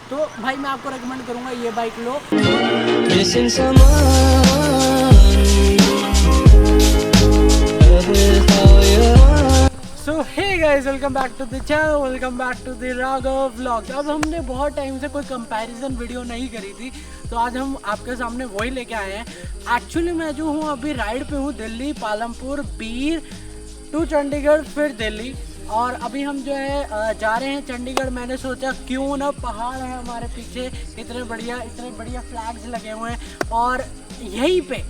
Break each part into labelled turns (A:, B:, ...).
A: तो भाई मैं आपको रेकमेंड करूँगा ये बाइक लो। So hey guys, welcome back to the channel, welcome back to the Raghav vlogs. अब हमने बहुत टाइम से कोई कंपैरिजन वीडियो नहीं करी थी, तो आज हम आपके सामने वही लेके आए हैं। एक्चुअली मैं जो हूँ अभी राइड पे हूँ, दिल्ली पालमपुर बीर टू चंडीगढ़ फिर दिल्ली। और अभी हम जो है जा रहे हैं चंडीगढ़। मैंने सोचा क्यों ना, पहाड़ है हमारे पीछे, इतने बढ़िया फ्लैग्स लगे हुए हैं और यहीं पे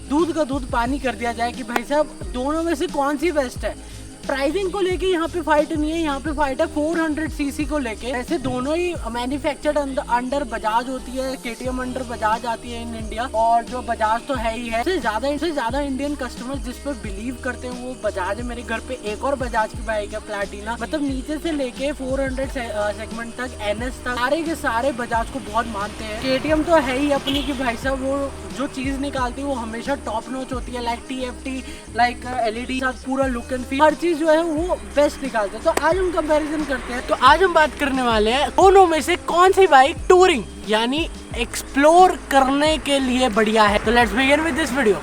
A: दूध का दूध पानी कर दिया जाए कि भाई साहब दोनों में से कौन सी बेस्ट है। प्राइसिंग को लेके यहाँ पे फाइट नहीं है, यहाँ पे फाइट है 400 सीसी को लेके। ऐसे दोनों ही मैन्युफैक्चर्ड अंडर बजाज होती है, केटीएम अंडर बजाज आती है इन इंडिया, और जो बजाज तो है ही है। इससे ज्यादा इंडियन कस्टमर जिस पर बिलीव करते हैं वो बजाज है। मेरे घर पे एक और बजाज की बाइक है, प्लैटिना। मतलब नीचे से लेके 400 सेगमेंट तक, एनएस तक, सारे के सारे बजाज को बहुत मानते हैं। केटीएम तो है ही अपनी की भाई साहब, वो जो चीज निकालती है वो हमेशा टॉप नॉच होती है। लाइक टीएफटी, लाइक एलईडी, पूरा लुक एंड फील, हर चीज जो है वो बेस्ट निकालते हैं। तो आज हम कंपैरिजन करते हैं। तो आज हम बात करने वाले हैं दोनों में से कौन सी बाइक टूरिंग यानी एक्सप्लोर करने के लिए बढ़िया है। तो let's begin with this video.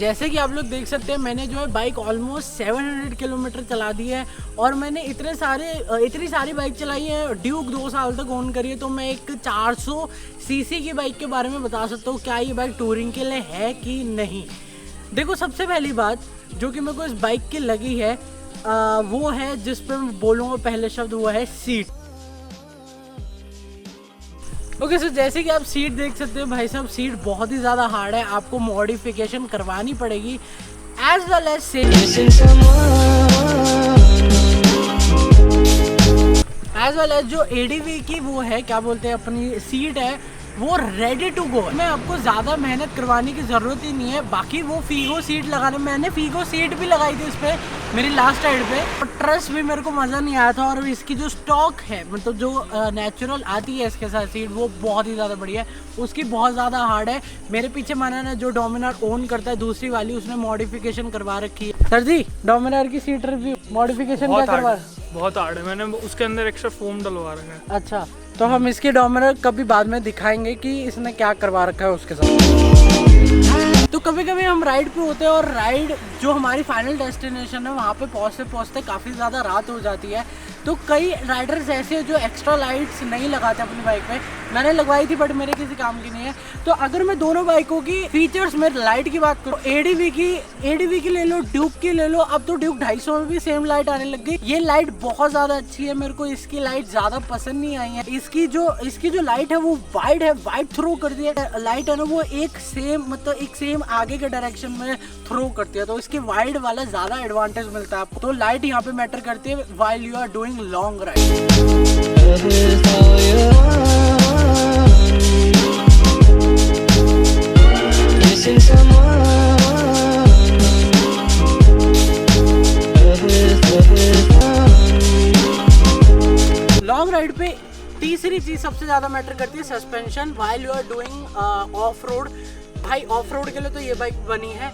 A: जैसे कि आप लोग देख सकते हैं, मैंने जो है बाइक ऑलमोस्ट 700 किलोमीटर चला दी है और मैंने इतनी सारी बाइक चलाई है। ड्यूक 2 साल तक ओन करी है, तो मैं एक 400 सीसी की बाइक के बारे में बता सकता हूँ क्या ये बाइक टूरिंग के लिए है कि नहीं। देखो, सबसे पहली बात जो कि मेरे को इस बाइक की लगी है वो है, जिस पर मैं बोलूँगा पहले शब्द, वो है सीट। ओके सो जैसे कि आप सीट देख सकते हो भाई साहब, सीट बहुत ही ज़्यादा हार्ड है, आपको मॉडिफिकेशन करवानी पड़ेगी। एज वेल एज जो एडीवी की वो है, क्या बोलते हैं, अपनी सीट है, वो रेडी टू गो। मैं आपको ज़्यादा मेहनत करवाने की ज़रूरत ही नहीं है। बाकी वो फीगो सीट लगाने, मैंने फीगो सीट भी लगाई थी इस पर, मेरी लास्ट राइड पे, और ट्रस्ट भी मेरे को मज़ा नहीं आया था। और इसकी जो स्टॉक है, मतलब जो नेचुरल आती है इसके साथ सीट, वो बहुत ही ज़्यादा बढ़िया है, उसकी बहुत ज़्यादा हार्ड है। मेरे पीछे माना ना, जो डोमिनार ओन करता है दूसरी वाली, उसने मॉडिफिकेशन करवा रखी है। सर जी, डोमिनार की सीट रिव्यू, मॉडिफिकेशन क्या करवा?
B: बहुत हार्ड है, मैंने उसके अंदर एक्स्ट्रा फोम डलवा रखा है।
A: अच्छा, तो हम इसके डोमिनार कभी बाद में दिखाएंगे कि इसने क्या करवा रखा है उसके साथ। तो कभी कभी हम राइड पे होते हैं और राइड जो हमारी फाइनल डेस्टिनेशन है वहाँ पे पहुँचते काफ़ी ज़्यादा रात हो जाती है। तो कई राइडर्स ऐसे हैं जो एक्स्ट्रा लाइट्स नहीं लगाते अपनी बाइक पे। मैंने लगवाई थी बट मेरे किसी काम की नहीं है। तो अगर मैं दोनों बाइकों की फीचर्स में लाइट की बात करूँ, एडीवी की ले लो, ड्यूक की ले लो। अब तो ड्यूक 250 में भी सेम लाइट आने लग गई। ये लाइट बहुत ज़्यादा अच्छी है, मेरे को इसकी लाइट ज़्यादा पसंद नहीं आई है। इसकी जो लाइट है वो वाइड है, वाइड थ्रो कर दिया लाइट है ना, वो एक सेम आगे के डायरेक्शन में थ्रो करती है, तो इसकी वाइड वाला ज़्यादा एडवांटेज मिलता है आपको। तो लाइट यहाँ पे मैटर करती है while you are doing long ride. Long ride पे तीसरी चीज सबसे ज्यादा मैटर करती है suspension, while you are doing off road. भाई ऑफ रोड के लिए तो ये बाइक बनी है,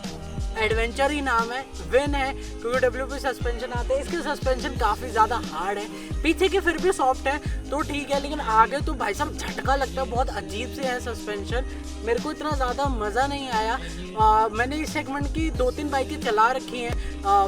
A: एडवेंचर ही नाम है, विन है, क्योंकि डब्ल्यूपी सस्पेंशन आते हैं। इसके सस्पेंशन काफ़ी ज़्यादा हार्ड है, पीछे के फिर भी सॉफ्ट है तो ठीक है, लेकिन आगे तो भाई साहब झटका लगता है, बहुत अजीब से है सस्पेंशन। मेरे को इतना ज़्यादा मज़ा नहीं आया। मैंने इस सेगमेंट की 2-3 बाइकें चला रखी हैं,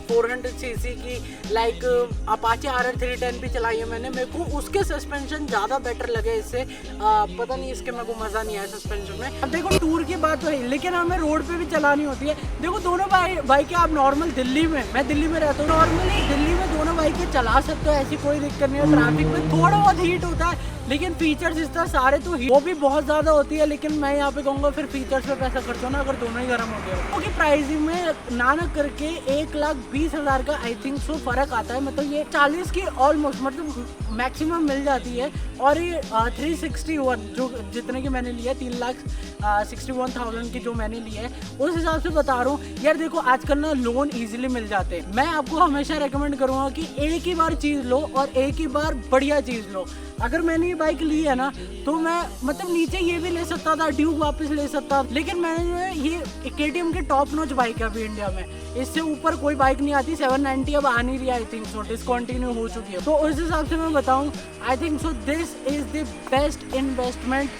A: 400 सीसी की, लाइक अपाचे RR 310 भी चलाई है मैंने। मेरे को उसके सस्पेंशन ज़्यादा बेटर लगे इससे। पता नहीं, इसके मेरे को मज़ा नहीं आया सस्पेंशन में। अब देखो, टूर की बात तो है, लेकिन हमें रोड पे भी चलानी होती है। देखो, दोनों बाइकें आप नॉर्मल दिल्ली में, मैं दिल्ली में रहता हूँ, नॉर्मली दिल्ली में दोनों बाइकें चला सकते हो, ऐसी कोई दिक्कत नहीं है। ट्रैफिक में थोड़ा बहुत हीट होता है, लेकिन फीचर्स इस तरह सारे तो वो भी बहुत ज़्यादा होती है, लेकिन मैं यहाँ पे कहूँगा फिर फीचर्स पे पैसा खर्च हो ना अगर दोनों ही गर्म हो गए। क्योंकि प्राइसिंग में ना करके 1,20,000 का आई थिंक सो फ़र्क आता है। मतलब ये 40 की ऑलमोस्ट मतलब मैक्सिमम मिल जाती है। और ये 361 जो जितने की मैंने लिया है 3,61,000 की जो मैंने लिया है उस हिसाब से बता रहा हूँ यार। देखो आजकल ना लोन ईजिली मिल जाते हैं। मैं आपको हमेशा रेकमेंड करूँगा कि एक ही बार चीज़ लो और एक ही बार बढ़िया चीज़ लो। अगर मैंने ये बाइक ली है ना तो मैं मतलब नीचे ये भी ले सकता था, ड्यूक वापस ले सकता, लेकिन मैंने जो है ये KTM की टॉप नॉच बाइक है अभी इंडिया में, इससे ऊपर कोई बाइक नहीं आती। 790 अब आ नहीं रही आई थिंक सो, डिसकंटिन्यू हो चुकी है। तो उस हिसाब से मैं बताऊं I think so this is the best investment.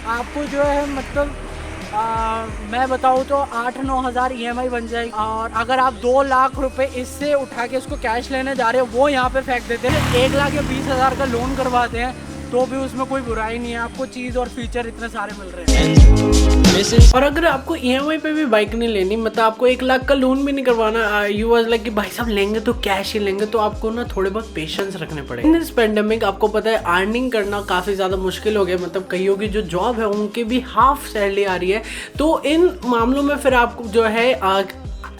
A: आपको जो है मतलब मैं बताऊँ तो 8-9 हज़ार EMI बन जाएगी। और अगर आप 2 लाख रुपए इससे उठा के इसको कैश लेने जा रहे हो, वो यहाँ पे फेंक देते हैं, 1 लाख या 20,000 का लोन करवाते हैं तो भी उसमें कोई बुराई नहीं है। आपको चीज़ और फीचर इतने सारे मिल रहे हैं। और अगर आपको EMI पे भी बाइक नहीं लेनी, मतलब आपको 1 लाख का लोन भी नहीं करवाना, यू वाज लाइक कि भाई साहब लेंगे तो कैश ही लेंगे, तो आपको ना थोड़े बहुत पेशेंस रखने पड़ेंगे। इन दिस पेंडेमिक आपको पता है अर्निंग करना काफ़ी ज़्यादा मुश्किल हो गया। मतलब कईयों की जो जॉब है उनकी भी हाफ सैलरी आ रही है। तो इन मामलों में फिर आपको जो है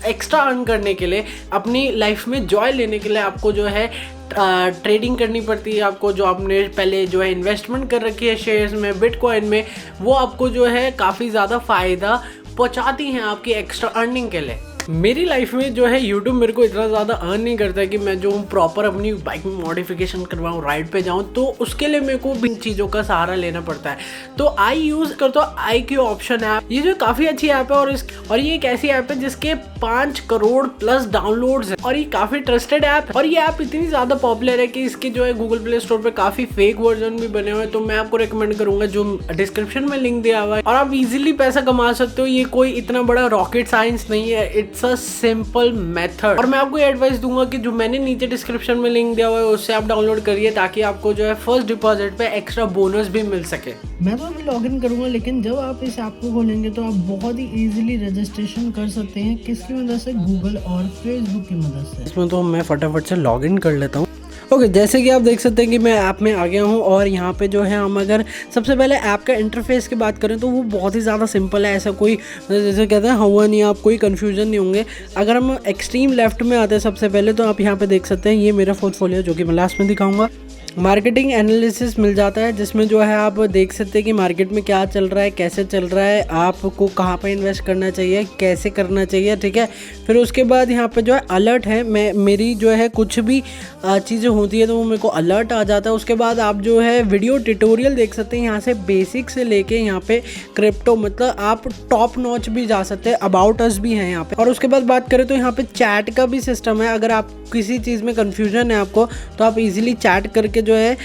A: एक्स्ट्रा अर्न करने के लिए, अपनी लाइफ में जॉय लेने के लिए आपको जो है ट्रेडिंग करनी पड़ती है। आपको जो आपने पहले जो है इन्वेस्टमेंट कर रखी है शेयर्स में, बिटकॉइन में, वो आपको जो है काफ़ी ज़्यादा फ़ायदा पहुंचाती हैं आपकी एक्स्ट्रा अर्निंग के लिए। मेरी लाइफ में जो है यूट्यूब मेरे को इतना ज़्यादा अर्न नहीं करता है कि मैं जो प्रॉपर अपनी बाइक में मॉडिफिकेशन करवाऊँ, राइड पे जाऊँ, तो उसके लिए मेरे को भी चीज़ों का सहारा लेना पड़ता है। तो आई यूज़ करता हूँ IQ ऑप्शन ऐप। ये जो काफ़ी अच्छी ऐप है और ये एक ऐसी ऐप है जिसके 5 करोड़ प्लस डाउनलोड्स हैं और ये काफ़ी ट्रस्टेड ऐप है। और ये ऐप इतनी ज़्यादा पॉपुलर है कि इसके जो है गूगल प्ले स्टोर पर काफ़ी फेक वर्जन भी बने हुए हैं। तो मैं आपको रिकमेंड करूँगा, जो डिस्क्रिप्शन में लिंक दिया हुआ है, और आप इजीली पैसा कमा सकते हो। ये कोई इतना बड़ा रॉकेट साइंस नहीं है, इट्स अ सिंपल मेथड। और मैं आपको एडवाइस दूंगा कि जो मैंने नीचे डिस्क्रिप्शन में लिंक दिया हुआ है उससे आप डाउनलोड करिए, ताकि आपको जो है फर्स्ट डिपॉजिट पे एक्स्ट्रा बोनस भी मिल सके। मैं तो अभी लॉगिन करूंगा, लेकिन जब आप इस ऐप को खोलेंगे तो आप बहुत ही इजीली रजिस्ट्रेशन कर सकते हैं। किसकी मदद से? गूगल और फेसबुक की मदद से। इसमें तो मैं फटाफट से लॉगिन कर लेता हूँ। ओके, जैसे कि आप देख सकते हैं कि मैं ऐप में आ गया हूँ और यहाँ पे जो है हम अगर सबसे पहले ऐप का इंटरफेस की बात करें तो वो बहुत ही ज़्यादा सिंपल है। ऐसा कोई जैसे कहते हैं हुआ नहीं, आप कोई कन्फ्यूजन नहीं होंगे। अगर हम एक्सट्रीम लेफ्ट में आते हैं सबसे पहले, तो आप यहाँ पे देख सकते हैं ये मेरा पोर्टफोलियो, जो कि मैं लास्ट में दिखाऊंगा। मार्केटिंग एनालिसिस मिल जाता है, जिसमें जो है आप देख सकते हैं कि मार्केट में क्या चल रहा है, कैसे चल रहा है, आपको कहाँ पे इन्वेस्ट करना चाहिए, कैसे करना चाहिए, ठीक है। फिर उसके बाद यहाँ पे जो है अलर्ट है, मेरी जो है कुछ भी चीज़ें होती है तो वो मेरे को अलर्ट आ जाता है। उसके बाद आप जो है वीडियो ट्यूटोरियल देख सकते हैं, यहाँ से बेसिक से लेके यहाँ पे क्रिप्टो, मतलब आप टॉप नॉच भी जा सकते हैं। अबाउट अस भी है यहाँ पे। और उसके बाद बात करें तो यहाँ पे चैट का भी सिस्टम है। अगर आप किसी चीज़ में कन्फ्यूजन है आपको, तो आप इजीली चैट करके जो है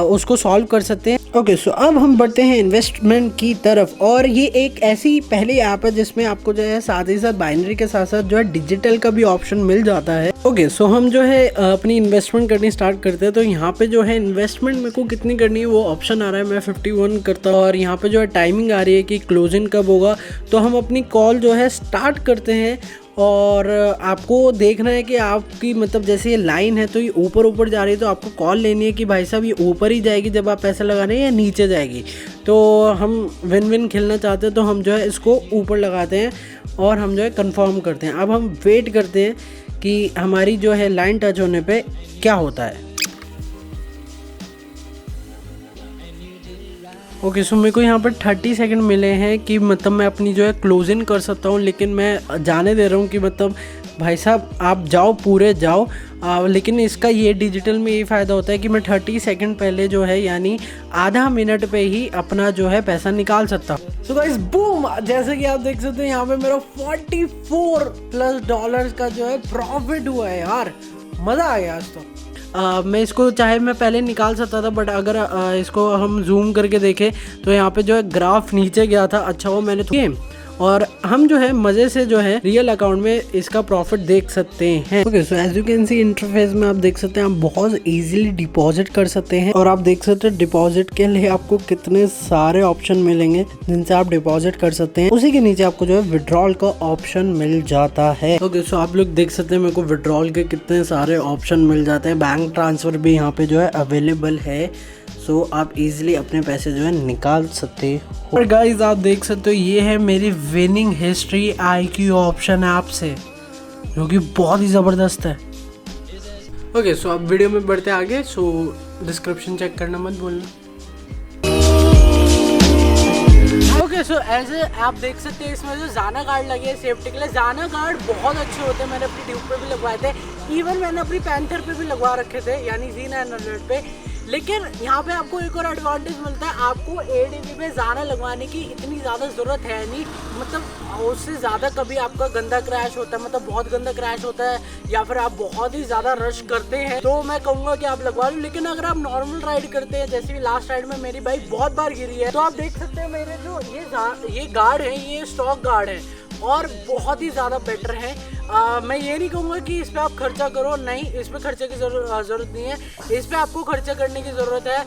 A: उसको सॉल्व कर सकते हैं। ओके, सो अब हम बढ़ते हैं इन्वेस्टमेंट की तरफ। और ये एक ऐसी पहली ऐप है जिसमें आपको जो है साथ ही साथ बाइनरी के साथ साथ जो है डिजिटल का भी ऑप्शन मिल जाता है। ओके, सो हम जो है अपनी इन्वेस्टमेंट करनी स्टार्ट करते हैं। तो यहाँ पे जो है इन्वेस्टमेंट मेरे को कितनी करनी है वो ऑप्शन आ रहा है। मैं 51 करता हूँ और यहाँ पे जो है टाइमिंग आ रही है कि क्लोजिंग कब होगा। तो हम अपनी कॉल जो है स्टार्ट करते हैं और आपको देखना है कि आपकी मतलब जैसे ये लाइन है तो ये ऊपर ऊपर जा रही है, तो आपको कॉल लेनी है कि भाई साहब ये ऊपर ही जाएगी जब आप पैसा लगा रहे हैं या नीचे जाएगी। तो हम विन विन खेलना चाहते हैं तो हम जो है इसको ऊपर लगाते हैं और हम जो है कंफर्म करते हैं। अब हम वेट करते हैं कि हमारी जो है लाइन टच होने पे क्या होता है। ओके, सो मेरे को यहाँ पर 30 सेकंड मिले हैं कि मतलब मैं अपनी जो है क्लोजिंग कर सकता हूँ, लेकिन मैं जाने दे रहा हूँ कि मतलब भाई साहब आप जाओ, पूरे जाओ। लेकिन इसका ये डिजिटल में ये फ़ायदा होता है कि मैं 30 सेकंड पहले जो है यानी आधा मिनट पे ही अपना जो है पैसा निकाल सकता हूँ। सो गाइस बूम, जैसे कि आप देख सकते हैं यहाँ पे मेरा $44+ का जो है प्रॉफिट हुआ है। यार मज़ा आ गया आज तो। मैं इसको चाहे मैं पहले निकाल सकता था, बट अगर इसको हम जूम करके देखें तो यहाँ पे जो है ग्राफ नीचे गया था। अच्छा वो मैंने और हम जो है मज़े से जो है रियल अकाउंट में इसका प्रॉफिट देख सकते हैं। Okay, so as you can see interface में आप देख सकते हैं आप बहुत इजीली डिपॉजिट कर सकते हैं। और आप देख सकते हैं डिपॉजिट के लिए आपको कितने सारे ऑप्शन मिलेंगे जिनसे आप डिपॉजिट कर सकते हैं। उसी के नीचे आपको जो है विड्रॉल का ऑप्शन मिल जाता है। ओके, सो आप लोग देख सकते हैं मेरे को विड्रॉल के कितने सारे ऑप्शन मिल जाते हैं। बैंक ट्रांसफ़र भी यहाँ पे जो है अवेलेबल है। सो आप इजीली अपने पैसे जो है निकाल सकते हो। और गाइस आप देख सकते हो ये है मेरी winning history IQ option app से, जो कि बहुत ही ज़बरदस्त है। ओके सो अब वीडियो में बढ़ते आगे। सो डिस्क्रिप्शन चेक करना मत भूलना। ओके सो ऐसे आप देख सकते हैं इसमें जो जाना गार्ड लगे हैं सेफ्टी के लिए। जाना गार्ड बहुत अच्छे होते हैं, मैंने अपनी ट्यूब पे भी लगवाए थे, इवन मैंने अपनी पैंथर पे भी लगवा रखे थे, यानी Z900 पे। लेकिन यहाँ पे आपको एक और एडवांटेज मिलता है, आपको ADV में जाना लगवाने की इतनी ज़्यादा ज़रूरत है नहीं, मतलब उससे ज़्यादा कभी आपका गंदा क्रैश होता है, मतलब बहुत गंदा क्रैश होता है, या फिर आप बहुत ही ज़्यादा रश करते हैं, तो मैं कहूँगा कि आप लगवा लो। लेकिन अगर आप नॉर्मल राइड करते हैं, जैसे कि लास्ट राइड में मेरी बाइक बहुत बार गिरी है, तो आप देख सकते हैं मेरे जो ये गार्ड है, ये स्टॉक गार्ड है और बहुत ही ज़्यादा बेटर है। मैं ये नहीं कहूँगा कि इस पर आप खर्चा करो, नहीं, इस पर खर्चे की ज़रूरत नहीं है, इस पर आपको खर्चा करने की ज़रूरत है,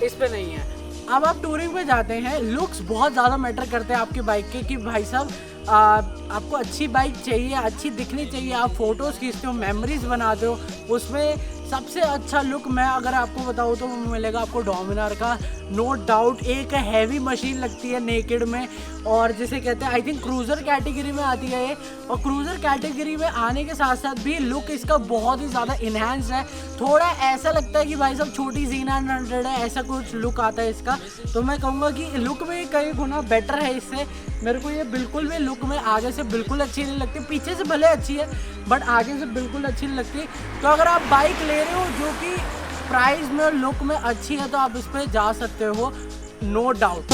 A: इस पर नहीं है। अब आप टूरिंग पे जाते हैं, लुक्स बहुत ज़्यादा मैटर करते हैं आपकी बाइक के, कि भाई साहब आपको अच्छी बाइक चाहिए, अच्छी दिखनी चाहिए, आप फ़ोटोज़ खींचते हो, मेमोरीज बनाते हो, उसमें सबसे अच्छा लुक मैं अगर आपको बताऊँ तो मिलेगा आपको डोमिनार का, नो डाउट। एक हैवी मशीन लगती है नेकेड में, और जिसे कहते हैं आई थिंक क्रूज़र कैटेगरी में आती है ये, और क्रूज़र कैटेगरी में आने के साथ साथ भी लुक इसका बहुत ही ज़्यादा इन्हांस है। थोड़ा ऐसा लगता है कि भाई साहब छोटी Z900 है, ऐसा कुछ लुक आता है इसका। तो मैं कहूँगा कि लुक में कई गुना बेटर है इससे। मेरे को ये बिल्कुल भी लुक में आगे से बिल्कुल अच्छी नहीं लगती, पीछे से भले अच्छी है बट आगे से बिल्कुल अच्छी नहीं लगती। तो अगर आप बाइक ले रहे हो जो कि प्राइस में और लुक में अच्छी है, तो आप इस पर जा सकते हो, नो डाउट।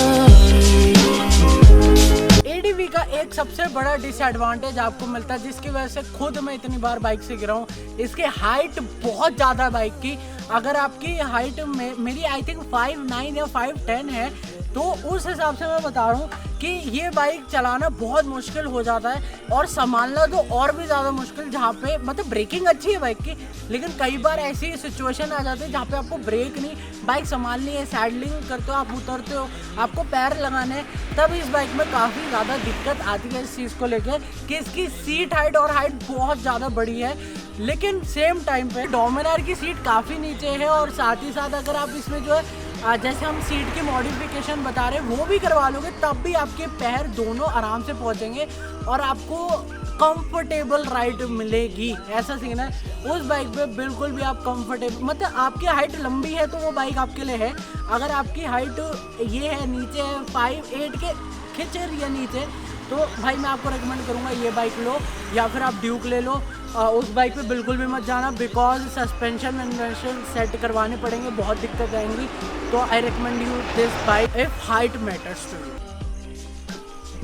A: ADV का एक सबसे बड़ा डिसएडवांटेज आपको मिलता है, जिसकी वजह से खुद मैं इतनी बार बाइक से गिरा हूँ, इसकी हाइट बहुत ज़्यादा है बाइक की। अगर आपकी हाइट में मेरी आई थिंक 5'9" या 5'10" है, तो उस हिसाब से मैं बता रहा हूँ कि ये बाइक चलाना बहुत मुश्किल हो जाता है, और संभालना तो और भी ज़्यादा मुश्किल, जहाँ पे मतलब ब्रेकिंग अच्छी है बाइक की, लेकिन कई बार ऐसी सिचुएशन आ जाती है जहाँ पे आपको ब्रेक नहीं, बाइक संभालनी है, सैडलिंग करते हो, आप उतरते हो, आपको पैर लगाने हैं, तब इस बाइक में काफ़ी ज़्यादा दिक्कत आती है इस चीज़ को लेकर कि इसकी सीट हाइट और हाइट बहुत ज़्यादा बड़ी है। लेकिन सेम टाइम पे डोमिनार की सीट काफ़ी नीचे है, और साथ ही साथ अगर आप इसमें जो है जैसे हम सीट की मॉडिफिकेशन बता रहे हैं वो भी करवा लोगे, तब भी आपके पैर दोनों आराम से पहुंचेंगे और आपको कंफर्टेबल राइड मिलेगी। ऐसा सीन है उस बाइक पे, बिल्कुल भी आप कंफर्टेबल, मतलब आपकी हाइट लंबी है तो वो बाइक आपके लिए है। अगर आपकी हाइट ये है, नीचे है 5'8" के खिचर या नीचे, तो भाई मैं आपको रेकमेंड करूँगा ये बाइक लो, या फिर आप ड्यूक ले लो। उस बाइक पे बिल्कुल भी मत जाना, बिकॉज सस्पेंशन वेंशन सेट करवाने पड़ेंगे, बहुत दिक्कत आएंगी। तो I recommend you this bike if height matters to you.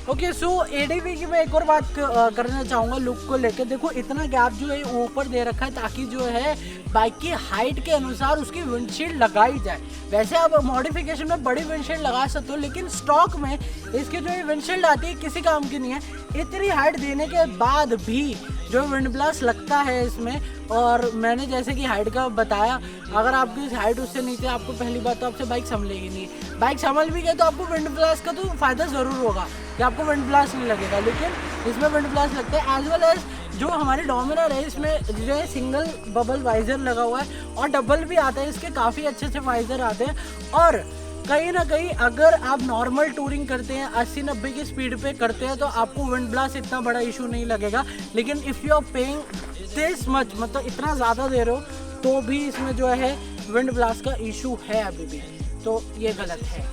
A: Okay so ADV की मैं एक और बात करना चाहूँगा लुक को लेकर। देखो इतना गैप जो है ऊपर दे रखा है ताकि जो है बाइक की हाइट के अनुसार उसकी विंडशील्ड लगाई जाए। वैसे आप मॉडिफिकेशन में बड़ी विंडशील्ड लगा सकते हो, लेकिन स्टॉक में इसकी जो ये विंडशील्ड आती है किसी काम की नहीं है। इतनी हाइट देने के बाद भी जो विंड ब्लास्ट लगता है इसमें, और मैंने जैसे कि हाइट का बताया, अगर आपकी हाइट उससे नीचे, आपको पहली बात तो आपसे बाइक संभलेगी नहीं। बाइक संभल भी गई तो आपको विंड ब्लास्ट का तो फ़ायदा ज़रूर होगा कि आपको विंड ब्लास्ट नहीं लगेगा, लेकिन इसमें विंड ब्लास्ट लगता है। एज वेल एज जो हमारी डोमिनार है, इसमें जो है सिंगल बबल वाइज़र लगा हुआ है, और डबल भी आता है, इसके काफ़ी अच्छे अच्छे वाइज़र आते हैं। और कहीं ना कहीं अगर आप नॉर्मल टूरिंग करते हैं, 80-90 की स्पीड पे करते हैं, तो आपको विंड ब्लास्ट इतना बड़ा इशू नहीं लगेगा। लेकिन if you are paying this much, मतलब इतना ज़्यादा दे रहे हो, तो भी इसमें जो है विंड ब्लास्ट का इशू है अभी भी, तो ये गलत है।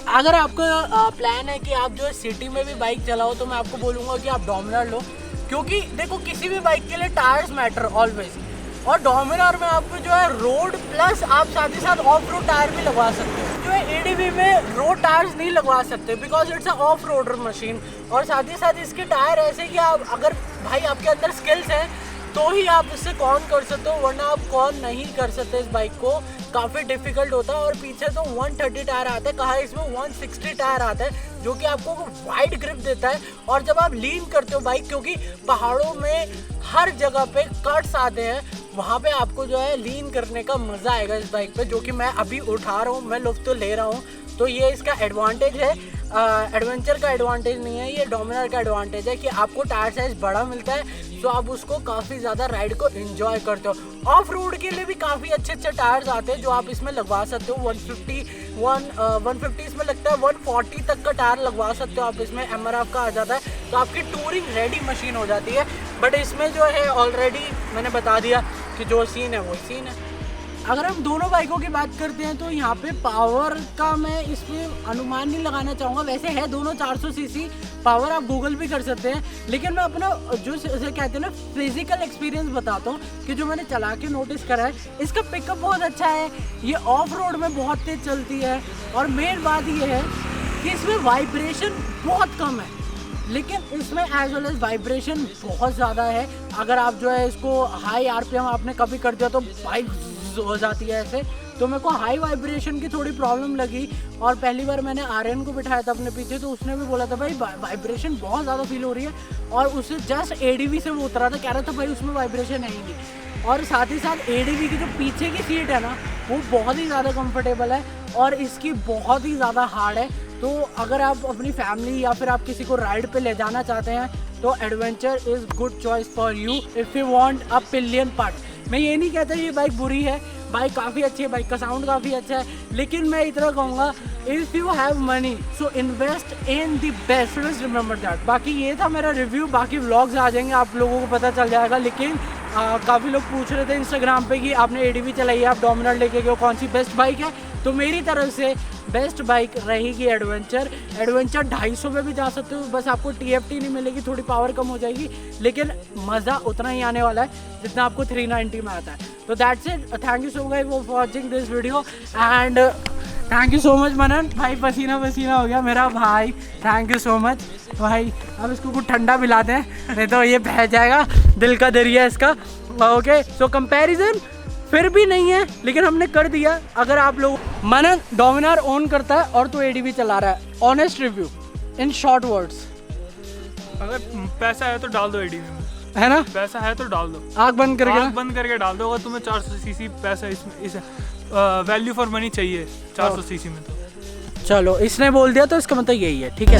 A: अगर आपका प्लान है कि आप जो है सिटी में भी बाइक चलाओ, तो मैं आपको बोलूँगा कि आप डोमिनार लो, क्योंकि देखो किसी भी बाइक के लिए टायर्स मैटर ऑलवेज, और डोमिनार में आपको जो है रोड प्लस आप साथ ही साथ ऑफ रोड टायर भी लगवा सकते हो। जो है ADV में रोड टायर्स नहीं लगवा सकते because it's a off roader machine, और साथ ही साथ इसके टायर ऐसे कि आप अगर भाई आपके अंदर स्किल्स हैं तो ही आप इससे कॉन कर सकते हो, वरना आप कॉन नहीं कर सकते। इस बाइक को काफ़ी डिफिकल्ट होता है, और पीछे तो 130 टायर आता है, कहा इसमें 160 टायर आता है, जो कि आपको वाइड ग्रिप देता है। और जब आप लीन करते हो बाइक, क्योंकि पहाड़ों में हर जगह पे कट्स आते हैं, वहाँ पे आपको जो है लीन करने का मज़ा आएगा इस बाइक पे, जो कि मैं अभी उठा रहा हूँ, मैं लुत्फ़ तो ले रहा हूँ। तो ये इसका एडवांटेज है, एडवेंचर का एडवांटेज नहीं है, ये डोमिनार का एडवांटेज है कि आपको टायर साइज़ बड़ा मिलता है, तो आप उसको काफ़ी ज़्यादा राइड को एंजॉय करते हो। ऑफ रोड के लिए भी काफ़ी अच्छे अच्छे टायर्स आते हैं जो आप इसमें लगवा सकते हो। 150 इसमें लगता है, 140 तक का टायर लगवा सकते हो आप इसमें। MRF का आ जाता है, तो आपकी टूरिंग रेडी मशीन हो जाती है। बट इसमें जो है ऑलरेडी मैंने बता दिया कि जो सीन है वही सीन है। अगर हम दोनों बाइकों की बात करते हैं तो यहाँ पे पावर का मैं इसमें अनुमान नहीं लगाना चाहूँगा। वैसे है दोनों 400 सीसी पावर, आप गूगल भी कर सकते हैं। लेकिन मैं अपना जो कहते हैं ना फिजिकल एक्सपीरियंस बताता हूँ कि जो मैंने चला के नोटिस करा है, इसका पिकअप बहुत अच्छा है। ये ऑफ रोड में बहुत तेज चलती है और मेन बात ये है कि इसमें वाइब्रेशन बहुत कम है, लेकिन इसमें एज वेल एज वाइब्रेशन बहुत ज़्यादा है। अगर आप जो है इसको हाई RPM आपने कभी कर दिया तो बाइक हो जाती है ऐसे। तो मेरे को हाई वाइब्रेशन की थोड़ी प्रॉब्लम लगी और पहली बार मैंने आर्यन को बिठाया था अपने पीछे, तो उसने भी बोला था भाई वाइब्रेशन बहुत ज़्यादा फील हो रही है। और उससे जस्ट ADV से वो उतरा था, कह रहा था भाई उसमें वाइब्रेशन है ही नहीं। और साथ ही साथ ADV की जो पीछे की सीट है ना, वो बहुत ही ज़्यादा कंफर्टेबल है और इसकी बहुत ही ज़्यादा हार्ड है। तो अगर आप अपनी फैमिली या फिर आप किसी को राइड पे ले जाना चाहते हैं तो adventure is good choice for you if you want a pillion part. मैं ये नहीं कहता ये बाइक बुरी है, बाइक काफ़ी अच्छी है, बाइक का साउंड काफ़ी अच्छा है, लेकिन मैं इतना कहूँगा if you have money so invest in the best, please remember that. बाकी ये था मेरा रिव्यू, बाकी व्लॉग्स आ जाएंगे, आप लोगों को पता चल जाएगा। लेकिन काफ़ी लोग पूछ रहे थे इंस्टाग्राम पे कि आपने ADV चलाई है, आप डोमिनार लेके गए हो, कौन सी बेस्ट बाइक है? तो मेरी तरफ से बेस्ट बाइक रहेगी एडवेंचर। 250 में भी जा सकते हो, बस आपको TFT नहीं मिलेगी, थोड़ी पावर कम हो जाएगी, लेकिन मज़ा उतना ही आने वाला है जितना आपको 390 में आता है। तो that's it, thank you so much for watching this video and thank you so much Manan भाई, पसीना पसीना हो गया मेरा भाई, थैंक यू सो मच भाई। अब इसको कुछ ठंडा पिला दें, नहीं तो ये बह जाएगा, दिल का दरिया इसका। ओके, सो कंपैरिजन फिर भी नहीं है, लेकिन हमने कर दिया। अगर आप लोग मनन डोमिनार ओन करता है और तो ADV चला रहा है, honest review in short words.
B: अगर पैसा है तो डाल दो ADV में,
A: है ना?
B: पैसा है तो डाल दो,
A: आँख बंद करके
B: डाल दो। अगर तुम्हें 400 सीसी पैसा इस वैल्यू फॉर मनी चाहिए 400 सीसी में, तो
A: चलो इसने बोल दिया तो इसका मतलब यही है, ठीक है।